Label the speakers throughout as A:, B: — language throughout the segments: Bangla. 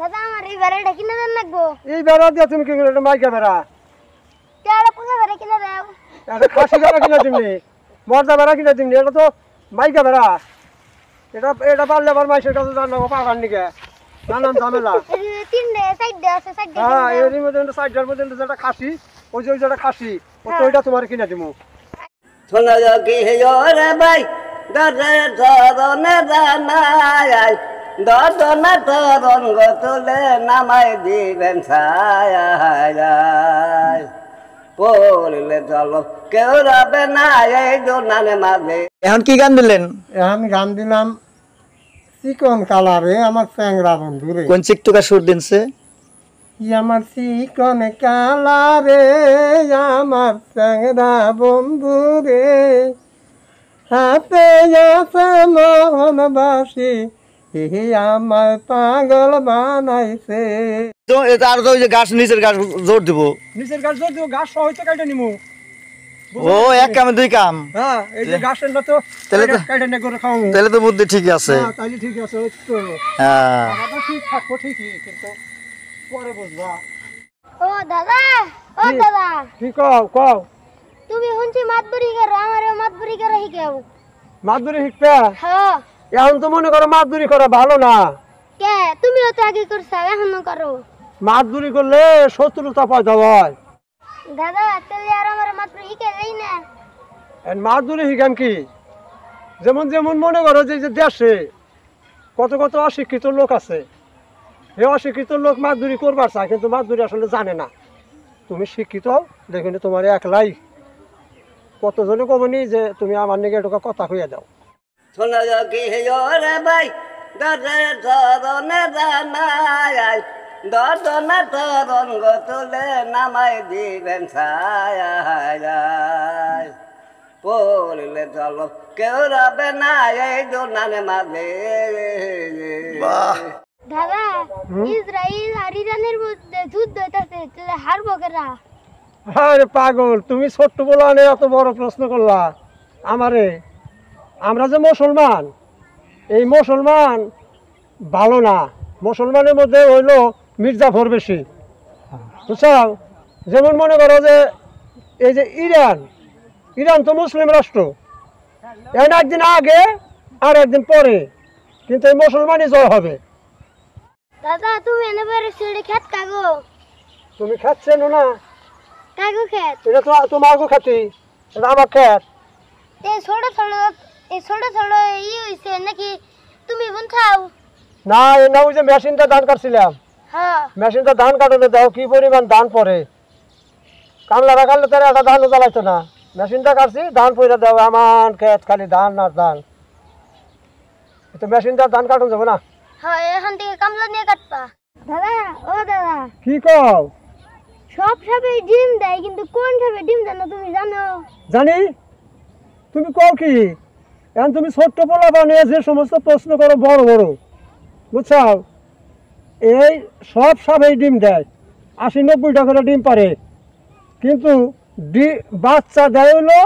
A: দাদা আমার এই বেড়াটা কিনে দেন লাগবো।
B: এই বেড়া দিয়ে তুমি কি করলে? মাইকা বেড়া,
A: কেডা পুজো বেড়া কিনে দাও।
B: এটা খাসি বেড়া কিনা তুমি, মর্দা বেড়া কিনা তুমি, এটা তো মাইকা বেড়া। এটা পারলে আবার মাই সেটা তো জানো পারবার নিকে নানান ঝামেলা।
A: এই যে তিনটে সাইডে আছে, সাইডে
B: হ্যাঁ এর মধ্যে সাইডের মধ্যে যেটা খাসি, ওই যে যেটা খাসি ওইটা তোমার কিনা দিমু।
C: শোনা কি রে ভাই দরে ধরনে জানাই দর্দনা তরণ তুলে নামাই দিবেন ছায় পড়লে চলো কেউ রবে না এই দোনানে মাঝে।
D: এখন কি গান দিলেন?
B: এখন গান দিলাম চিকন কালারে আমার চ্যাংরা বন্ধু রে।
D: কোন চিকটুকা সুর দিনছে?
B: আমার চিকন কালারে আমার চ্যাংরা বন্ধু রে, হাতে আছে মোহনবাসী আমার পাগল বানাইছে।
D: তো এটা আর তো ওই যে গাছ নিচের গাছ জোর দিব,
B: নিচের গাছ জোর দিব, গাছ সহ কেটে নিমু।
D: ও এক কামে দুই কাম।
B: হ্যাঁ এই যে গাছের তো কেটে নে করে খাওয়াবো।
D: তাহলে তো বুদ্ধি ঠিক আছে।
B: হ্যাঁ তাহলে ঠিক আছে। ওই তো
D: হ্যাঁ
B: ঠিক থাকবো ঠিকই, কিন্তু পরে বুঝবা।
A: ও দাদা, ও দাদা
B: কি কও কও?
A: তুমি শুনছি মাতবুরি করো, আমারও মাতবুরি করে শিখাও।
B: মাদুরি শিখবে?
A: হ্যাঁ।
B: এখন তো মনে করো মাদুরি করা ভালো না।
A: কে তুমিও তো আগে করছো, এখনো করো।
B: মাদুরি করলে শত্রুতা পয়দা হয়।
A: দাদা তাহলে আর আমার মাতবুরি শিখে দেই না।
B: মাদুরি শিখাম কি, যেমন যেমন মনে করো যে দেশে কত কত অশিক্ষিত লোক আছে, এই অশিক্ষিত লোক মাদুরি করবার চায় কিন্তু মাদুরি আসলে জানে না। তুমি শিক্ষিত দেখুন তোমার একলাই কতজনে কমনি যে তুমি আমার নিকে এটুকু কথা কইয়া দাও।
C: শোনা কি রে ভাই দরে ধরনে জানাই দর্দনা তরণ তুলে নামাই দিবেন ছায় পড়লে চলো কেউ রবে না এই দোনানে মাঝে।
A: দাদা ইসরায়েল আর ইরানের মধ্যে যুদ্ধ হইতাছে, তাহলে হারবো কেরা?
B: আরে পাগল, তুমি ছোট্ট বলা নে এত বড় প্রশ্ন করলা আমারে। আমরা যে মুসলমান, এই মুসলমান ভালো না। মুসলমানের মধ্যে হইলো মির্জাফর বেশি, বুঝছাও? যেমন মনে করো যে এই যে ইরান তো মুসলিম রাষ্ট্র, এখন একদিন আগে আর একদিন পরে কিন্তু এই মুসলমানই জয় হবে।
A: দাদা তুমি এনে বের সিঁড়ি খেত কাগো।
B: তুমি খাচ্ছেন না?
A: কাগো খেত
B: এটা তো তোমার খাতি, এটা আমার খেত।
A: এই ছোট ছোট হইছে নাকি তুমি বুনছাও?
B: না এই না, ওই যে মেশিনটা ধান কাটছিলাম,
A: হ্যাঁ
B: মেশিনটা ধান কাটাতে দাও কি পরিমাণ ধান পরে। কামলা রাখালে তারা একটা ধানও জ্বালাইতো না। মেশিনটা কাটছি, ধান পরে দাও, আমার খেত খালি ধান আর ধান। তো মেশিনটা ধান কাটুন যাবো না।
A: হ্যাঁ এখান থেকে কামলা নিয়ে কাটবা। দাদা ও দাদা
B: কি কও?
A: সব সাপে ডিম দেয়, কিন্তু কোন সাপে ডিম দেয় না তুমি জানো?
B: জানি। তুমি কও কি? এখন তুমি ছোট্ট পোলা বানিয়ে যে সমস্ত প্রশ্ন করো বড় বড়, বুঝছাও? এই সব সাপেই ডিম দেয়, 80-90টা করে ডিম পারে, কিন্তু বাচ্চা দেয় হলো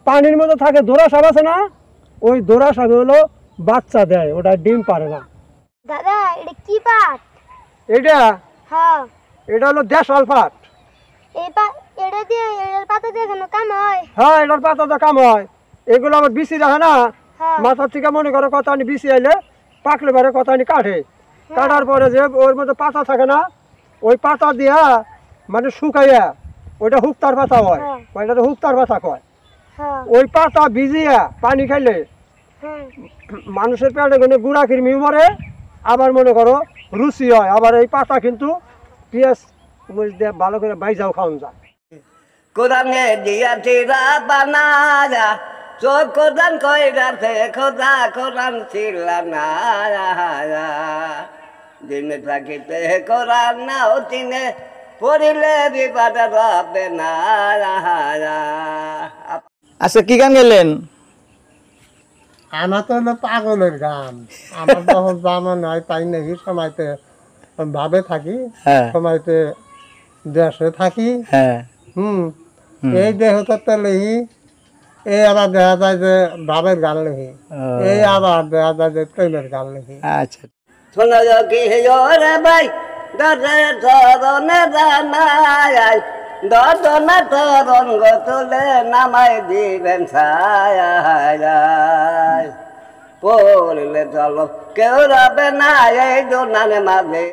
B: পানির মধ্যে থাকে। দোরা সাপ আছে না, ওই দোরা সাপে হলো বাচ্চা দেয়, ওটা ডিম পারে না।
A: দাদা এটা কি পাট?
B: এটা
A: হ্যাঁ
B: এটা হলো দেশাল পাট।
A: এটা দিয়ে এর পাতা দিয়ে কোনো কাম হয়?
B: হ্যাঁ এটার পাতাটা কাম হয়। এগুলো আমার বিচি রাখে না,
A: হ্যাঁ
B: মাথার থেকে মনে করো কথা আনি বিচি আইলে পাকলে পরে কথা আনি কাটে, কাটার পরে যে ওর মধ্যে পাতা থাকে না, ওই পাতা দিয়া মানে শুকাইয়া ওইটা হুক্তার পাতা হয়, ওইটা হুক্তার পাতা কয়।
A: হ্যাঁ
B: ওই পাতা ভিজিয়া পানি খাইলে
A: হ্যাঁ
B: মানুষের পেটে কোনো গুড়া কৃমি মরে, আবার মনে করো রুচি হয়। আবার এই পাতা কিন্তু পেঁয়াজ দিয়ে ভালো করে বাইজাও খাওয়ান যায়।
C: কোরআনে দিয়াছি রাবানা চোখ কোরআন কইরাছে খোদা কোরআন ছিল না দিনে থাকিতে কোরআন না দিনে পড়িলে বিপদ হবে না।
D: আচ্ছা কি গান গেলেন?
B: আমার তো হলো পাগলের গান। আমার যখন জানা নাই তাই নাকি সময়তে ভাবে থাকি, সময়তে দেশে থাকি। এই দেহ তো লিখি, এই আবার দেখা যায় যে ভাবের গান লিখি, এই আবার দেখা যায় যে প্রেমের গান লিখি।
D: আচ্ছা
C: শোনো কি রে ভাই দরে ধরনে জানাই দর্দনা তরণ তুলে নামাই দিবেন ছায় পড়লে চলো কেউ রবে না এই দোনার মাঝে।